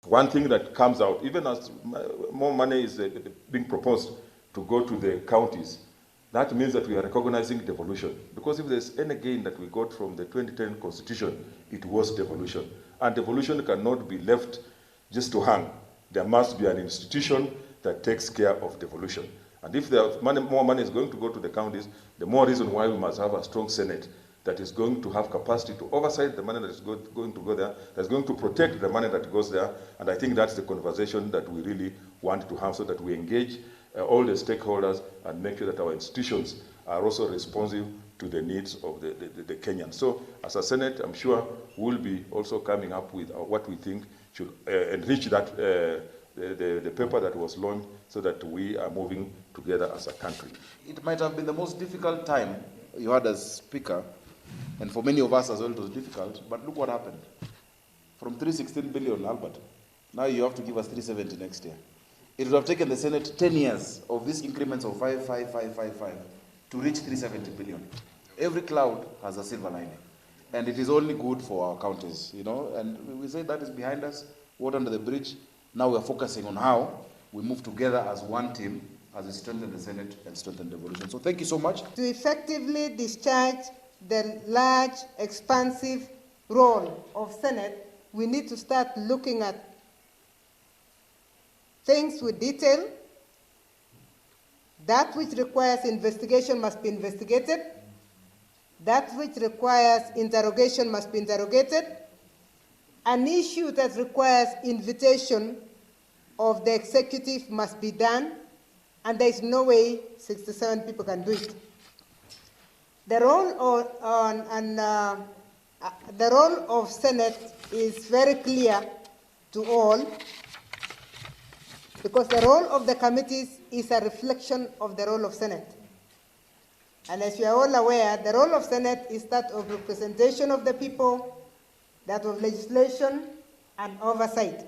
One thing that comes out, even as more money is being proposed to go to the counties, that means that we are recognizing devolution. Because if there's any gain that we got from the 2010 constitution, it was devolution. And devolution cannot be left just to hang. There must be an institution that takes care of devolution. And if more money is going to go to the counties, the more reason why we must have a strong Senate that is going to have capacity to oversight the money that is going to go there, that's going to protect the money that goes there. And I think that's the conversation that we really want to have, so that we engage all the stakeholders and make sure that our institutions are also responsive to the needs of the Kenyans. So as a Senate, I'm sure we'll be also coming up with what we think should enrich that the paper that was launched, so that we are moving together as a country. It might have been the most difficult time you had as Speaker, and for many of us as well it was difficult, but look what happened. From 316 billion, Albert, now you have to give us 370 next year. It would have taken the Senate 10 years of these increments of 5, 5, 5, 5, 5 to reach 370 billion. Every cloud has a silver lining, and it is only good for our counties, you know, and we say that is behind us, water under the bridge. Now we're focusing on how we move together as one team, as we strengthen the Senate and strengthen devolution. So thank you so much. To effectively discharge the large, expansive role of Senate, we need to start looking at things with detail. That which requires investigation must be investigated. That which requires interrogation must be interrogated. An issue that requires invitation of the executive must be done, and there is no way 67 people can do it. The role the role of Senate is very clear to all, because the role of the committees is a reflection of the role of Senate. And as you are all aware, the role of Senate is that of representation of the people, that of legislation and oversight.